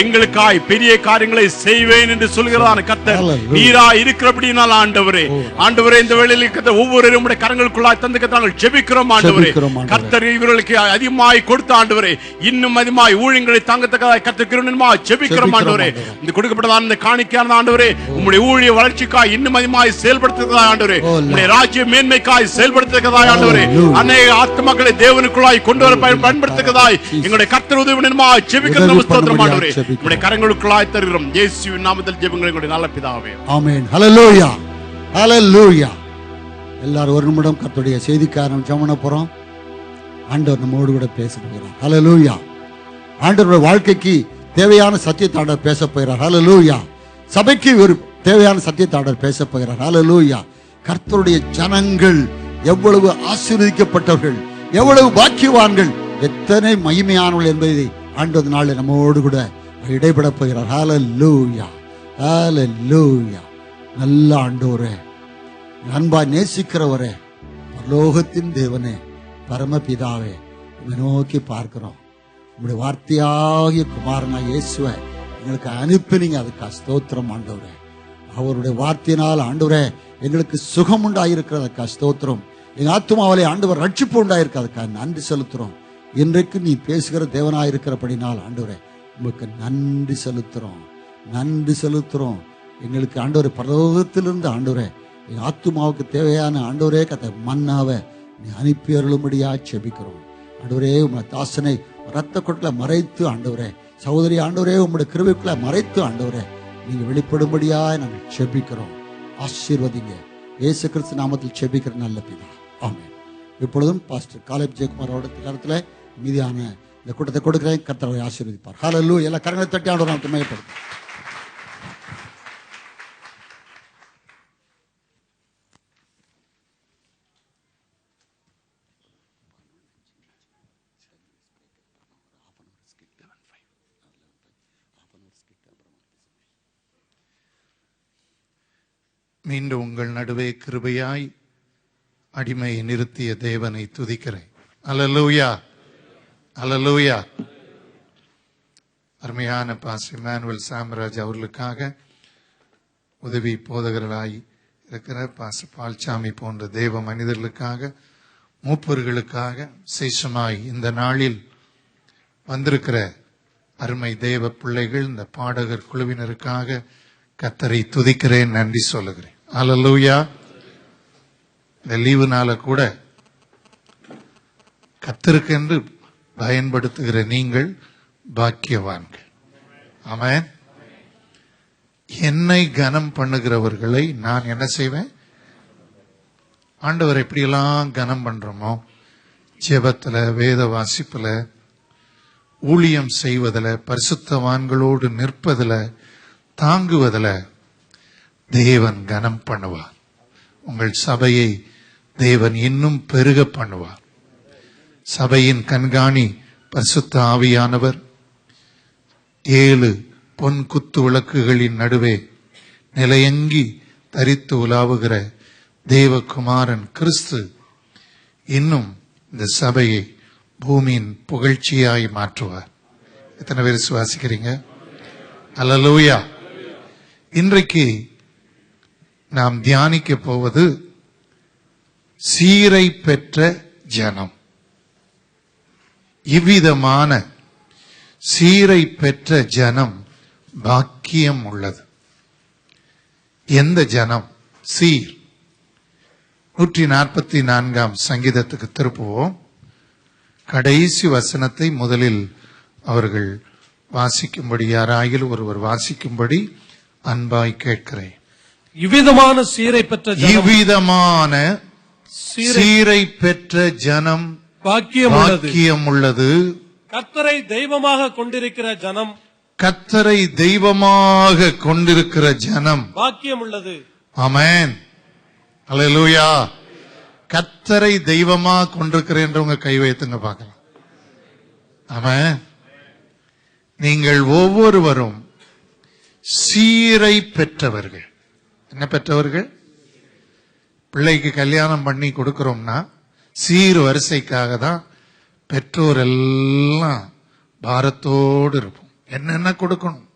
எங்களுக்காய் பெரிய காரியங்களை செய்வேன் என்று சொல்கிறான் கர்த்தர். நீரா இருக்கிறபடினால் ஆண்டவரே, ஆண்டவரே இந்த வேளையில் ஒவ்வொருவரும் உம்முடைய கரங்களுக்குள்ளாய் தந்து நாங்கள் ஜெபிக்கிறோம் ஆண்டவரே. கர்த்தர் இவர்களுக்கு அதிகமாய் கொடுத்த ஆண்டவரே, இன்னும் அதிகமாய் ஊழியங்களை தாங்கத்தக்கதாய் கர்த்தர் கிருபையாய் ஜெபிக்கிறோம் ஆண்டவரே. இந்த கொடுக்கப்பட்டதான இந்த காணிக்கையான ஆண்டவரே, உம்முடைய ஊழிய வளர்ச்சிக்காய் இன்னும் அதிகமாய் செயல்படுத்துவதாய் ஆண்டவரே, உம்முடைய ராஜ்ய மேன்மைக்காய் செயல்படுத்துவதாய் ஆண்டவரே, அநேக ஆத்மாக்களை தேவனுக்குள்ளாய் கொண்டு வர பயன்படுத்துவதாய் எங்களுடைய கர்த்தர் உதவியுமாய் ஜெபிக்கிறோம். ஸ்தோத்திரம் ஆண்டவரே, உம்முடைய கரங்களுக்குள்ளாய் தருகிறோம் இயேசுவின் நாமத்தில் ஜெபங்கள் எங்களுடைய நல்ல பிதாவே, ஆமென். ஹல்லேலூயா, ஹல்லேலூயா. எல்லாரும் ஒரு நிமிடம் கர்த்தருடைய செய்திக்காரன் ஜெபன போறோம். ஆண்டவர் நம்மோடு கூட பேச போகிறார். ஹல்லேலூயா. ஆண்டவருடைய வாழ்க்கைக்கு தேவையான சத்தியத்தை ஆண்டவர் பேச போகிறார். ஹல்லேலூயா. சபைக்கு ஒரு தேவையான சத்தியத்தை ஆண்டவர் பேச போகிறார். ஹல்லேலூயா. கர்த்தருடைய ஜனங்கள் எவ்வளவு ஆசீர்வதிக்கப்பட்டவர்கள், எவ்வளவு பாக்கியவான்கள், எத்தனை மகிமையானவர்கள் என்பதை ஆண்டவர் நாள் நம்மோடு கூட இடைபட போகிறார். ஹல்லேலூயா, ஹல்லேலூயா. நல்ல ஆண்டவரே, அன்பா நேசிக்கிறவரே, பரலோகத்தின் தேவனே, பரமபிதாவே, உம்மை நோக்கி பார்க்கிறோம். உங்களுடைய வார்த்தையாகிய குமாரனாகிய இயேசுவை எங்களுக்கு அனுப்பினீங்க, அதுக்கு ஸ்தோத்திரம் ஆண்டவரே. அவருடைய வார்த்தையினால் ஆண்டவரே எங்களுக்கு சுகம் உண்டாயிருக்கிறதுக்கா ஸ்தோத்திரம். எங்க ஆத்துமாவிலே ஆண்டவர் ரட்சிப்பு உண்டாயிருக்கிறதுக்கா நன்றி செலுத்துறோம். இன்றைக்கு நீ பேசுகிற தேவனாயிருக்கிறபடினால் ஆண்டவரே உங்களுக்கு நன்றி செலுத்துறோம், நன்றி செலுத்துறோம். எங்களுக்கு ஆண்டவரே பரலோகத்திலிருந்து ஆண்டவரே எங்க ஆத்துமாவுக்கு தேவையான ஆண்டவரே கத்த மன்னாவை நீ அனுப்பி அருளும்படியா செபிக்கிறோம். ஆண்டவரே உம்முடைய தாசனை ரத்த கொட்டில மறைத்து ஆண்டவரே, சகோதரி ஆண்டவரே உம்முடைய கிருபைக்குள்ள மறைத்து ஆண்டவரே நீங்க வெளிப்படும்படியா நாங்கள் செபிக்கிறோம். ஆசீர்வதிங்க, இயேசு கிறிஸ்து நாமத்தில் செபிக்கிற நல்ல பிதா, ஆமென். இப்பொழுதும் பாஸ்டர் காலேப் ஜெயக்குமார் அவருடைய கருத்துல மீதியான இந்த கூட்டத்தை கொடுக்கிறேன். கர்த்தரை ஆசீர்வதிப்பார். ஹல்லேலூயா. எல்லா கரங்களை தட்டி ஆண்டவரை நமக்கு மகிமைப்படுத்தும். மீண்டும் உங்கள் நடுவே கிருபையாய் அடிமையை நிறுத்திய தேவனை துதிக்கிறேன். அல்லேலூயா, அல்லேலூயா. அருமையான பாஸ்டர் இமானுவேல் சாம்ராஜ் அவர்களுக்காக, உதவி போதகர்களாய் இருக்கிற பாஸ்டர் பால்சாமி போன்ற தேவ மனிதர்களுக்காக, மூப்பர்களுக்காக, விசேஷமாய் இந்த நாளில் வந்திருக்கிற அருமை தேவ பிள்ளைகள், இந்த பாடகர் குழுவினருக்காக கர்த்தரை துதிக்கிறேன், நன்றி சொல்லுகிறேன். அல்லேலூயா. இந்த லீவுனால கூட கர்த்தருக்கென்று பயன்படுத்துகிற நீங்கள் பாக்கியவான்கள். ஆமென். என்னை கனம் பண்ணுகிறவர்களை நான் என்ன செய்வேன்? ஆண்டவர் எப்படியெல்லாம் கனம் பண்றோமோ, ஜெபத்துல, வேத வாசிப்புல, ஊழியம் செய்வதில், பரிசுத்தவான்களோடு நிற்பதில், தாங்குவதில் தேவன் கனம் பண்ணுவார். உங்கள் சபையை தேவன் இன்னும் பெருக பண்ணுவார். சபையின் கண்காணி பரிசுத்த ஆவியானவர் 7 பொன் குத்து விளக்குகளின் நடுவே நிலையங்கி தரித்து உலாவுகிற தேவகுமாரன் கிறிஸ்து இன்னும் இந்த சபையை பூமியின் புகழ்ச்சியாய் மாற்றுவார். எத்தனை பேர் விசுவாசிக்கிறீங்க? அல்லேலூயா. இன்றைக்கு நாம் தியானிக்க போவது சீரை பெற்ற ஜனம். இவ்விதமான சீரை பெற்ற ஜனம் பாக்கியம் உள்ளது. எந்த ஜனம்? சீர். 144 சங்கீதத்துக்கு திருப்புவோம். கடைசி வசனத்தை முதலில் அவர்கள் வாசிக்கும்படி, யாராயில் ஒருவர் வாசிக்கும்படி அன்பாய் கேட்கிறேன். இவ்விதமான சீரை பெற்ற ஜனம், இவ்விதமான சீரை பெற்ற ஜனம் பாக்கியம் உள்ளது. கர்த்தரை தெய்வமாக கொண்டிருக்கிற ஜனம், கர்த்தரை தெய்வமாக கொண்டிருக்கிற ஜனம் பாக்கியம் உள்ளது. ஆமென். அல்லேலூயா. கர்த்தரை தெய்வமாக கொண்டிருக்கிறேன்றவங்க கை வைத்துங்க பார்க்கலாம். ஆமென். நீங்கள் ஒவ்வொருவரும் சீரை பெற்றவர்கள். என்ன பெற்றவர்கள்? பிள்ளைக்கு கல்யாணம் பண்ணி கொடுக்கிறோம்னா சீர் வரிசைக்காக தான் பெற்றோர் எல்லாம் பாரத்தோடு இருப்போம். என்னென்ன கொடுக்கணும்.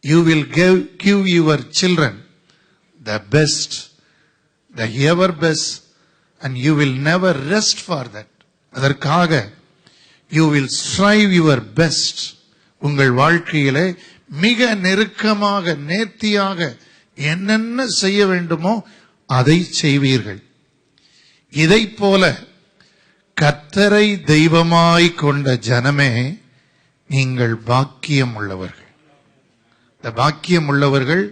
You will give your children the best, the ever best, and you will never rest for that. அதற்காக you will strive your best. உங்கள் வாழ்க்கையிலே மிக நெருக்கமாக நேர்த்தியாக என்னென்ன செய்ய வேண்டுமோ அதை செய்வீர்கள். இதைப் போல கர்த்தரை தெய்வமாய் கொண்ட ஜனமே நீங்கள் பாக்கியம் உள்ளவர்கள். இந்த பாக்கியம் உள்ளவர்கள்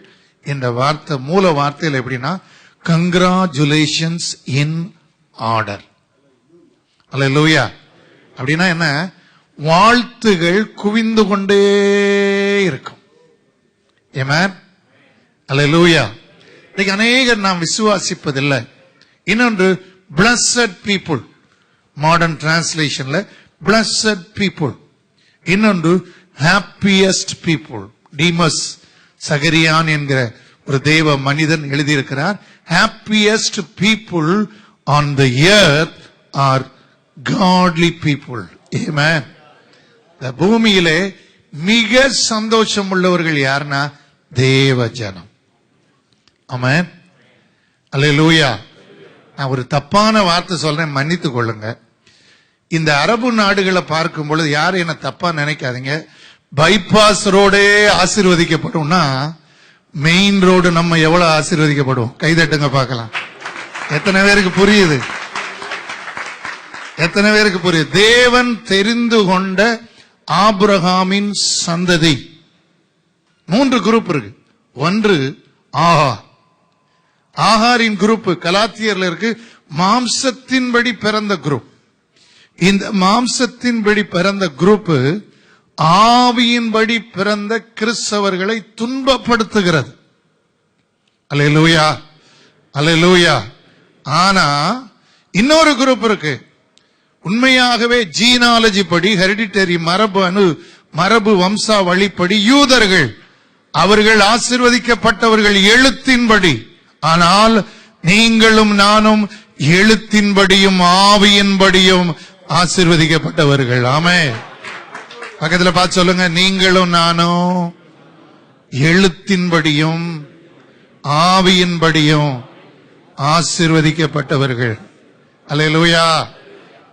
என்ற வார்த்தை மூல வார்த்தையில் எப்படின்னா கங்க்ராச்சுலேஷன்ஸ் இன் ஆர்டர். அல்லேலூயா. அப்படின்னா என்ன? வாழ்த்துகள் குவிந்து கொண்டே இருக்கும். ஆமென். அல்லேலூயா. இன்னைக்கு அநேகர் நாம் விசுவாசிப்பதில்லை. இன்னொன்று blessed people, மாடர்ன் டிரான்ஸ்லேஷன்ல blessed people. இன்னொன்று happiest people. டீமஸ் சகரியான் என்கிற ஒரு தேவ மனிதன் எழுதியிருக்கிறார், happiest people on the earth are godly people. Amen. இந்த பூமியிலே மிக சந்தோஷம் உள்ளவர்கள் யாருன்னா தேவ ஜனம். ஆமென். அல்லேலூயா. நான் ஒரு தப்பான வார்த்தை சொல்றேன், மன்னித்துக் கொள்ளுங்க. இந்த அரபு நாடுகளை பார்க்கும் பொழுது யாரும் என்ன தப்பா நினைக்காதீங்க. பைபாஸ் ரோடே ஆசீர்வதிக்கப்படும்னா மெயின் ரோடு நம்ம எவ்வளவு ஆசீர்வதிக்கப்படுவோம்? கைதட்டுங்க பார்க்கலாம். எத்தனை பேருக்கு புரியுது? எத்தனை பேருக்கு புரியுது? தேவன் தெரிந்து கொண்ட ஆபிரகாமின் சந்ததி 3 குரூப் இருக்கு. ஒன்று ஆகாரின் குரூப் கலாத்தியர்ல இருக்கு, மாம்சத்தின்படி பிறந்த குரூப். இந்த மாம்சத்தின்படி பிறந்த குரூப் ஆவியின்படி பிறந்த கிறிஸ்தவர்களை துன்பப்படுத்துகிறது. அல்லேலூயா, அல்லேலூயா. ஆனா இன்னொரு குரூப் இருக்கு, உண்மையாகவே ஜீனாலஜி படி ஹெரிடிட்டரி மரபு வம்சா வழிப்படி யூதர்கள். அவர்கள் ஆசீர்வதிக்கப்பட்டவர்கள் எழுத்தின்படி. ஆனால் நீங்களும் நானும் எழுத்தின்படியும் ஆவியின்படியும் ஆசீர்வதிக்கப்பட்டவர்கள். ஆமென். பக்கத்துல பார்த்து சொல்லுங்க, நீங்களும் நானும் எழுத்தின்படியும் ஆவியின்படியும் ஆசீர்வதிக்கப்பட்டவர்கள். அல்லேலூயா.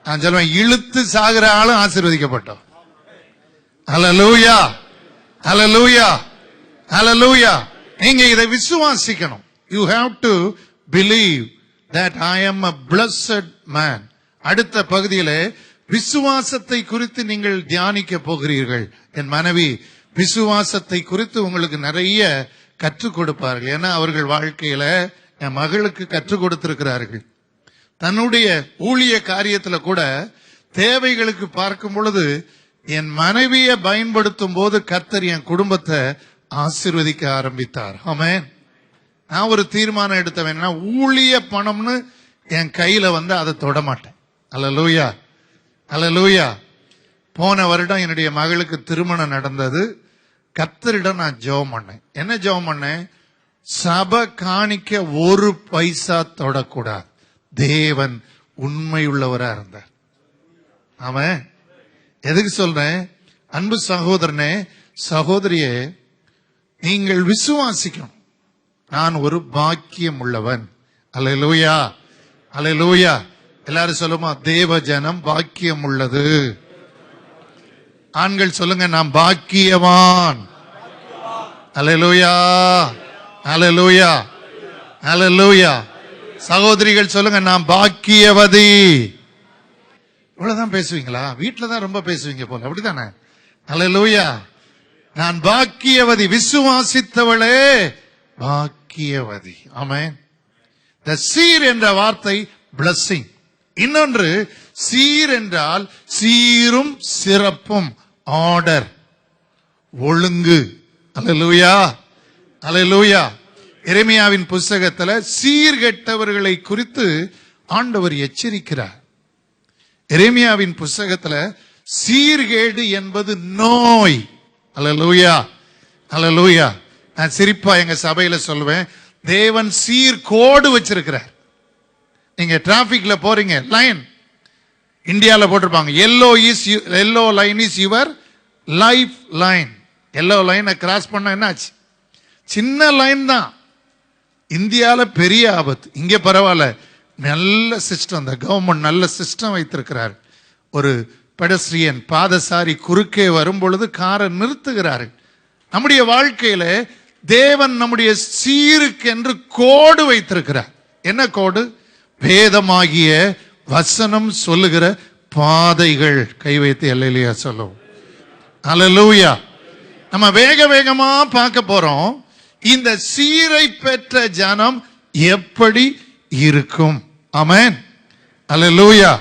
நான் சொல்லுவேன், இழுத்து சாகிற ஆளும் ஆசீர்வதிக்கப்பட்டோம். அல்லேலூயா, அல்லேலூயா, அல்லேலூயா. நீங்க இதை விசுவாசிக்கணும். You have to believe that I am a blessed man. அடுத்த பகுதியிலே விசுவாசத்தை குறித்து நீங்கள் தியானிக்க போகிறீர்கள். என் மனைவி விசுவாசத்தை குறித்து உங்களுக்கு நிறைய கற்றுக் கொடுப்பார்கள். ஏன்னா அவர்கள் வாழ்க்கையில என் மகளுக்கு கற்றுக் கொடுத்திருக்கிறார்கள். தன்னுடைய ஊழிய காரியத்துல கூட தேவைகளுக்கு பார்க்கும் பொழுது என் மனைவியை பயன்படுத்தும் போது கர்த்தர் என் குடும்பத்தை ஆசீர்வதிக்க ஆரம்பித்தார். ஆமென். நான் ஒரு தீர்மானம் எடுத்தவன், ஊழிய பணம்னு என் கையில வந்து அதை தொட மாட்டேன். அல்லேலூயா, அல்லேலூயா. போன வருடம் என்னுடைய மகளுக்கு திருமணம் நடந்தது. கர்த்தரிடம் நான் ஜெபம் பண்ணேன். என்ன ஜெபம் பண்ணேன்? சபை காணிக்க ஒரு பைசா தொடக்கூடாது. தேவன் உண்மையுள்ளவரா இருந்தார். ஆமென். எதுக்கு சொல்றேன்? அன்பு சகோதரனே, சகோதரியே, நீங்கள் விசுவாசிக்கணும். நான் ஒரு பாக்கியம் உள்ளவன். அல்லேலூயா, அல்லேலூயா. எல்லாரும் சொல்லுமா, தேவ ஜனம் பாக்கியம் உள்ளது. ஆண்கள் சொல்லுங்க, நான் பாக்கியவான். அல்லேலூயா, அல்லேலூயா, அல்லேலூயா. சகோதரிகள் சொல்லுங்க, நான் பாக்கியவதி. இவ்வளவுதான் பேசுவீங்களா? வீட்டுல தான் ரொம்ப பேசுவீங்க போல, அப்படித்தானே? அல்லேலூயா. நான் பாக்கியவதி. விசுவாசித்தவளே பாக்கியவதி. ஆமென். இந்த சீர் என்ற வார்த்தை blessing. இன்னொன்று சீர் என்றால் சீரும் சிறப்பும், ஆர்டர், ஒழுங்கு. அல்லேலூயா, அல்லேலூயா. எரேமியாவின் புத்தகத்துல சீர்கெட்டவர்களை குறித்து ஆண்டவர் எச்சரிக்கிறார். எரேமியாவின் புத்தகத்துல சீர்கேடு என்பது நோய். அல்லேலூயா, அல்லேலூயா. நான் சிரிப்பா எங்க சபையில சொல்லுவேன், தேவன் சீர்கோடு வச்சிருக்கிறார். நீங்க டிராபிக்ல போறீங்க, லைன் இந்தியால போட்டிருப்பாங்க, yellow line is your life line. Yellow லைனை கிராஸ் பண்ண என்னாச்சு? சின்ன லைன் தான். இந்தியால பெரிய ஆபத்து. இங்க பரவாயில்ல, நல்ல சிஸ்டம். இந்த கவர்மெண்ட் நல்ல சிஸ்டம் வைத்திருக்கிறார். ஒரு பெடஸ்ட்ரியன் பாதசாரி குறுக்கே வரும் பொழுது காரை நிறுத்துகிறார்கள். நம்முடைய வாழ்க்கையில தேவன் நம்முடைய சீருக்கு என்று கோடு வைத்திருக்கிறார். என்ன கோடு? வேதமாகிய வசனம் சொல்லுகிற பாதைகள். கை வைத்து அல்லேலூயா சொல்லுவோம். அல்லேலூயா. நம்ம வேக வேகமா பார்க்க போறோம். இந்த சீரை பெற்ற ஜனம் எப்படி இருக்கும்? ஆமென். அல்லேலூயா.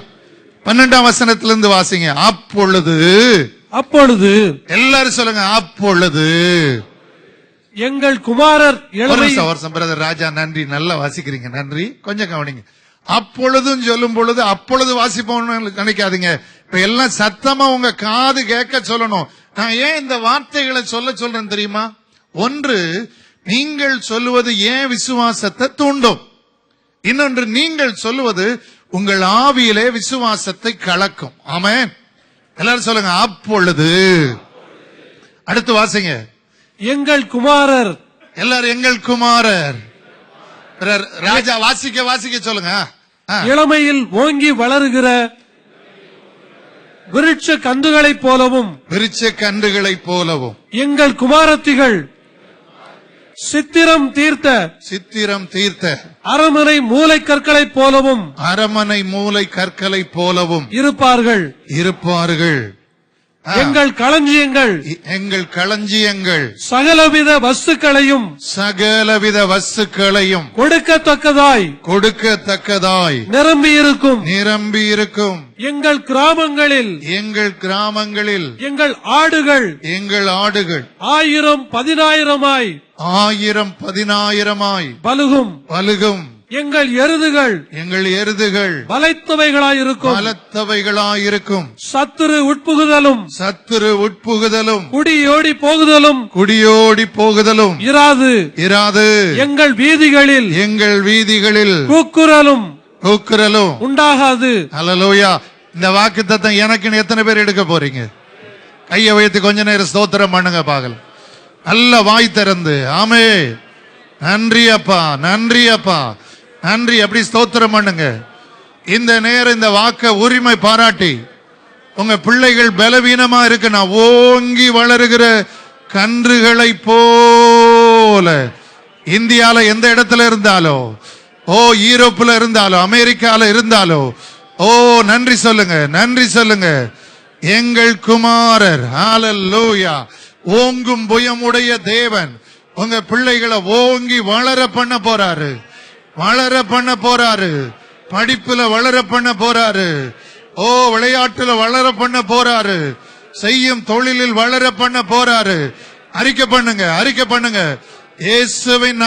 12ஆம் வசனத்திலிருந்து வாசிங்க. அப்பொழுது எல்லாரும் சொல்லுங்க, அப்பொழுது எங்கள் குமாரர் வருஷம் பிரதர் ராஜா, நன்றி, நல்லா வாசிக்கிறீங்க, நன்றி. கொஞ்சம் கவனிங்க. அப்பொழுதும் சொல்லும் பொழுது அப்பொழுது வாசிப்போம்னு நினைக்காதீங்க. இப்ப எல்லாம் சத்தமா உங்க காது கேட்க சொல்லணும். நான் ஏன் இந்த வார்த்தைகளை சொல்றேன் தெரியுமா? ஒன்று, நீங்கள் சொல்லுவது ஏன் விசுவாசத்தை தூண்டும். இன்னொன்று, நீங்கள் சொல்லுவது உங்கள் ஆவியிலே விசுவாசத்தை கலக்கும். ஆமென். எல்லாரும் சொல்லுங்க, அப்பொழுது. அடுத்து வாசிங்க. எங்கள் குமாரர். எல்லாரும் எங்கள் குமாரர். ராஜா வாசிக்க சொல்லுங்க. இளமையில் ஓங்கி வளருகிற விருட்ச கன்றுகளைப் போலவும் எங்கள் குமாரத்திகள் சித்திரம் தீர்த்த அரமனை மூலை கற்களை போலவும் இருப்பார்கள். எங்கள் களஞ்சியங்கள் சகலவித வஸ்துக்களையும் கொடுக்கத்தக்கதாய் நிரம்பி இருக்கும். எங்கள் கிராமங்களில் எங்கள் ஆடுகள் 1000-10,000 பலுகும். எங்கள் எருதுகள் பலத்தவைகளாயிருக்கும். சத்துரு உட்புகுதலும் குடியோடி போகுதலும் இராது. எங்கள் வீதிகளில் கூக்குரலும் உண்டாகாது. அல்லேலூயா. இந்த வாக்குத்தத்தம் எனக்குன்னு எத்தனை பேர் எடுக்க போறீங்க? கையை வைத்து கொஞ்ச நேரம் ஸ்தோத்திரம் பண்ணுங்க பார்க்கலாம். நல்ல வாய் திறந்து ஆமே. நன்றி அப்பா, நன்றி அப்பா, நன்றி. அப்படி ஸ்தோத்திரம் பண்ணுங்க. இந்த நேரம் இந்த வாக்க உரிமை பாராட்டி, உங்க பிள்ளைகள் பலவீனமா இருக்கு, நான் ஓங்கி வளருகிற கன்றுகளை போல இந்தியால எந்த இடத்துல இருந்தாலோ, யூரோப்ல இருந்தாலோ, அமெரிக்கால இருந்தாலோ, நன்றி சொல்லுங்க. எங்கள் குமாரர். ஹல்லேலூயா. ஓங்கும் புயமுடைய தேவன் உங்க பிள்ளைகளை ஓங்கி வளர பண்ண போறாரு. படிப்புல வளர பண்ண போறாரு. விளையாட்டுல வளர பண்ண போறாரு. செய்யும் தொழிலில் வளர பண்ண போறாரு. அறிக்கை பண்ணுங்க. இயேசுவின்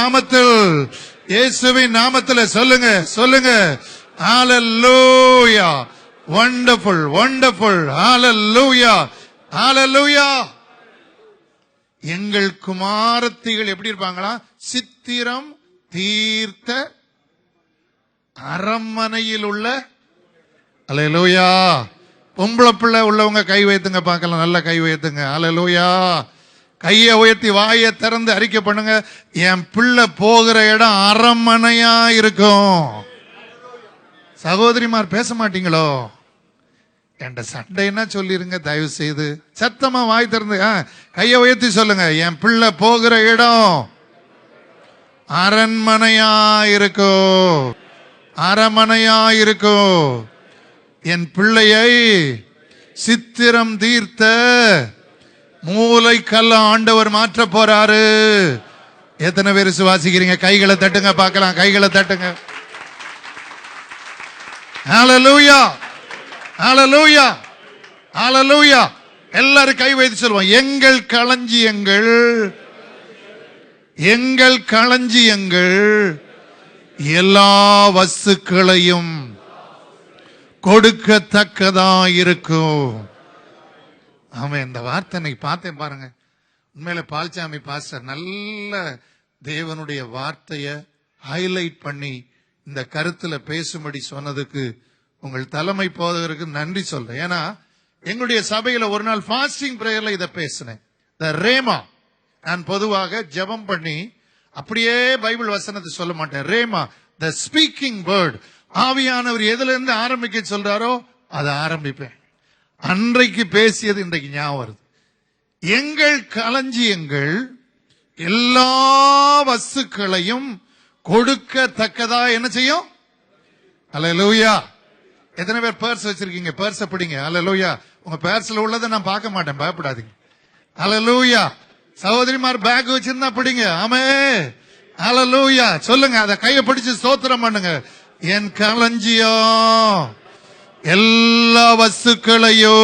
நாமத்தில் சொல்லுங்க. ஹல்லேலூயா. வண்டர்ஃபுல். ஹல்லேலூயா. எங்கள் குமாரத்திகள் எப்படி இருப்பாங்களா? சித்திரம் தீர்த்த அரண்மனையில் உள்ள. அல்லேலூயா. பொம்பளை பிள்ளை உள்ளவங்க கை வைத்துங்க பார்க்கலாம். நல்ல கை வைத்துங்க. அல்லேலூயா. கையை உயர்த்தி வாயை திறந்து அறிக்கை பண்ணுங்க. என் பிள்ளை போகிற இடம் அரண்மனையா இருக்கும். சகோதரிமார் பேச மாட்டீங்களோ? என்ற சண்டைன்னா சொல்லிருங்க தயவு செய்து. சத்தமா வாய் திறந்து கையை உயர்த்தி சொல்லுங்க. என் பிள்ளை போகிற இடம் அரண்மனையா இருக்கும். என் பிள்ளையை சித்திரம் தீர்த்த மூலைக்கல்ல ஆண்டவர் மாற்ற போறாரு. எத்தனை பேர் விசுவாசிக்கிறீங்க? கைகளை தட்டுங்க பார்க்கலாம். கைகளை தட்டுங்க. ஹல்லேலூயா. ஹல்லேலூயா. ஹல்லேலூயா. எல்லாரும் கை வைத்து சொல்லுவோம். எங்கள் களஞ்சியங்கள் எல்லா வஸ்துக்களையும் கொடுக்கத்தக்கதா இருக்கும். ஆமாம். இந்த வார்த்தை பார்த்தேன் பாருங்க. உண்மையில பால்சாமி பாஸ்டர் நல்ல தேவனுடைய வார்த்தையை ஹைலைட் பண்ணி இந்த கருத்துல பேசும்படி சொன்னதுக்கு உங்கள் தலைமை போதகருக்கு நன்றி சொல்றேன். ஏன்னா எங்களுடைய சபையில ஒரு நாள் ஃபாஸ்டிங் பிரேயர்ல இதை பேசினேன். த ரேமா, நான் பொதுவாக ஜெபம் பண்ணி அப்படியே பைபிள் வசனத்தை சொல்ல மாட்டேன். ரேமா, த ஸ்பீக்கிங் வேர்ட், ஆவியானவர் எதுல இருந்து ஆரம்பிக்க சொல்றாரோ அதை ஆரம்பிப்பேன். அன்றைக்கு பேசியது இன்றைக்கு ஞாபகம் வருது. எங்கள் களஞ்சியங்கள் எல்லா வஸ்துக்களையும் கொடுக்கத்தக்கதா என்ன செய்யும்? அல்லேலூயா. எத்தனை பேர் பர்ஸ் வச்சிருக்கீங்க? பர்ஸ் பிடிங்க. அல்லேலூயா. உங்க பர்ஸ்ல உள்ளதை நான் பார்க்க மாட்டேன், பயப்படாதீங்க. அல்லேலூயா. சகோதரிமார் பேக் வச்சிருந்தா பிடிங்க. ஆமே. அல்லேலூயா. சொல்லுங்க, அதை கையை பிடிச்சு ஸ்தோத்திரம் பண்ணுங்க. என் களஞ்சியம் எல்லா வஸ்துக்களையோ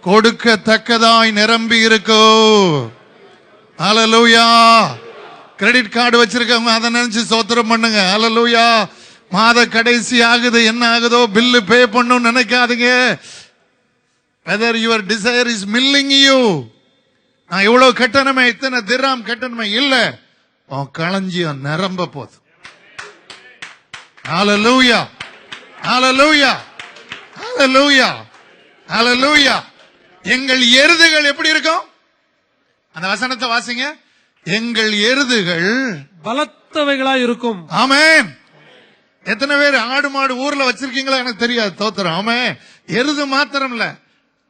கொடுக்கத்தக்கதாய் நிரம்பி இருக்கோ. அல்லேலூயா. கிரெடிட் கார்டு வச்சிருக்கவங்க அதை நினைச்சு ஸ்தோத்திரம் பண்ணுங்க. அல்லேலூயா. மாத கடைசி ஆகுது, என்ன ஆகுதோ பில்லு பே பண்ணணும் நினைக்காதீங்க. whether your desire is milling you, நான் இவ்வளவு கட்டணமே, இத்தனை திர்ஹாம் கட்டணமே இல்ல, உன் களஞ்சியம் நிரம்ப போகுது. ஹalleluya, ஹalleluya, ஹalleluya, ஹalleluya. எங்கள் எருதுகள் எப்படி இருக்கும்? அந்த வசனத்தை வாசிங்க. எங்கள் எருதுகள் பலத்தவைகளாய் இருக்கும். ஆமென். எத்தனை பேர் ஆடு மாடு ஊர்ல வச்சிருக்கீங்களா எனக்கு தெரியாது. தோத்திரம். ஆமென். எருது மாத்திரம் இல்ல,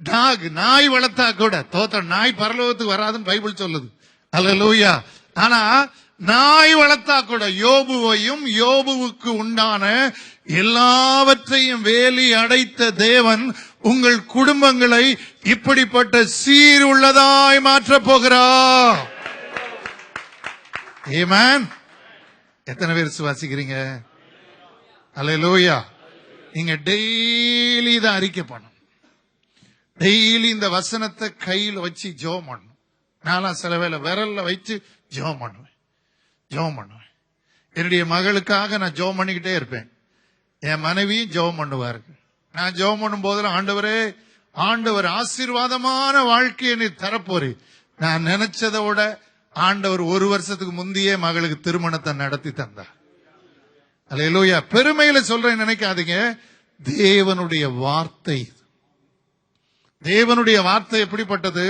டாக், நாய் வளர்த்தா கூட தோத்திரம். நாய் பரலோகத்துக்கு வராதுன்னு பைபிள் சொல்லுது. அல்லேலூயா. ஆனா நாய் வளர்த்தா கூட யோபுவையும் யோபுவுக்கு உண்டான எல்லாவற்றையும் வேலி அடைத்த தேவன் உங்கள் குடும்பங்களை இப்படிப்பட்ட சீர் உள்ளதாய் மாற்ற போகிறார். ஆமென். எத்தனை பேர் விசுவாசிக்கிறீங்க? அல்லேலூயா. நீங்க டெய்லி இதை அறிக்கை பண்ணணும். டெய்லி இந்த வசனத்தை கையில் வச்சு ஜெபம் பண்ணணும். நான்லாம் சில வேளை விரல்ல வச்சு ஜெபம் பண்ணுவேன். என்னுடைய மகளுக்காக நான் ஜெபம் பண்ணிக்கிட்டே இருப்பேன். என் மனைவியும் ஜெபம் பண்ணுவார்கள். நான் ஜெபம் பண்ணும் போதெல்லாம், ஆண்டவரே, ஆண்டவர் ஆசீர்வாதமான வாழ்க்கையை நீ தரப்போறி. நான் நினைச்சதை விட ஆண்டவர் 1 வருஷத்துக்கு முந்தையே மகளுக்கு திருமணத்தை நடத்தி தந்தார். அல்லேலூயா. பெருமையில சொல்றேன் நினைக்காதீங்க. தேவனுடைய வார்த்தை, தேவனுடைய வார்த்தை எப்படிப்பட்டது?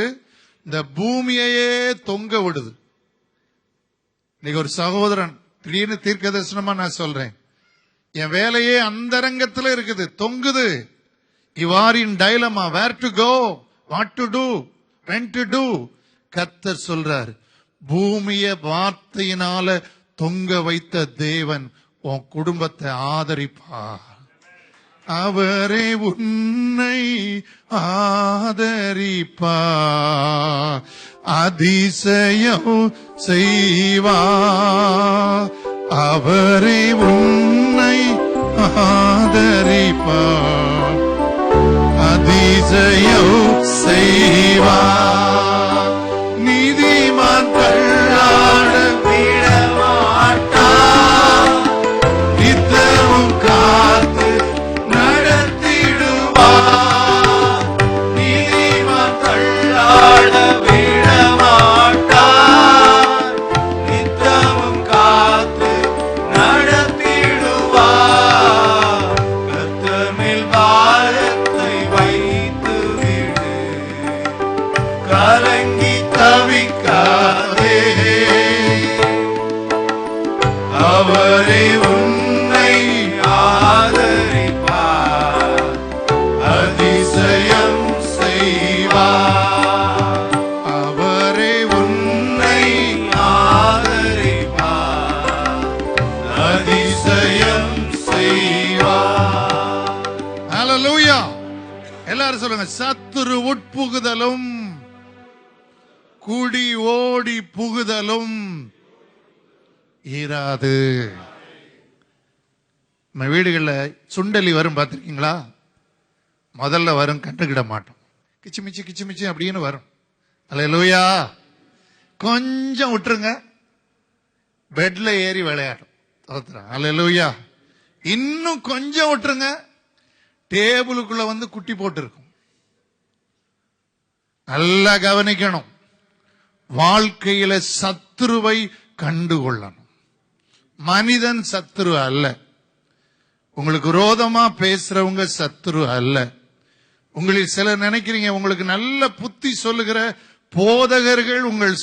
இந்த பூமியையே தொங்க விடுது. இன்னைக்கு ஒரு சகோதரன் திடீர்னு தீர்க்க தரிசனமா நான் சொல்றேன், என் வேலையே அந்தரங்கத்துல இருக்குது, தொங்குது. You are in dilemma, where to go, what to do, when to do. கர்த்தர் சொல்றார், பூமிய வார்த்தையினால தொங்க வைத்த தேவன் உன் குடும்பத்தை ஆதரிப்பார். அவரே உன்னை ஆதரிப்பார், அதிசயம் செய்வார். அவரே உன்னை ஆதரிப்பார், அதிசயம் செய்வார். நீதிமான் தள்ளாட விடமாட்டார், நித்தமும் காத்து நடத்திடுவார். நீதிமான் தள்ளாட விடமாட்டார், நித்தமும் காத்து நடத்திடுவார். கர்த்தர் பாரத்தை வைத்து விடு, கலங்கி தவிக்காதே. அவரே உன்னை ஆதரிப்பார், அதிசயம் செய்வார். அவரே உன்னை ஆதரிப்பார், அதிசயம் செய்வார். ஹalleluya. எல்லாரும் சொல்லுங்க, சத்துரு உட்புகுதலும் குடி ஓடி புகுதலும் இராது. நம்ம வீடுகள்ல சுண்டலி வரும் பார்த்திருக்கீங்களா? முதல்ல வரும், கண்டுக்கிட மாட்டோம். கிச்சிமிச்சி கிச்சிமிச்சி அப்படின்னு வரும். அல்லேலூயா. கொஞ்சம் விட்டுருங்க, பெட்ல ஏறி விளையாடும். அல்லேலூயா. இன்னும் கொஞ்சம் விட்டுருங்க, டேபிளுக்குள்ள வந்து குட்டி போட்டு இருக்கும். நல்லா கவனிக்கணும். வாழ்க்கையில சத்துருவை கண்டுகொள்ளணும். மனிதன் சத்துரு அல்ல, உங்களுக்கு விரோதமா பேசுறவங்க சத்துரு அல்ல. உங்களில் சிலர் நினைக்கிறீங்க உங்களுக்கு நல்ல புத்தி சொல்லுகிற போதகர்கள் உங்கள்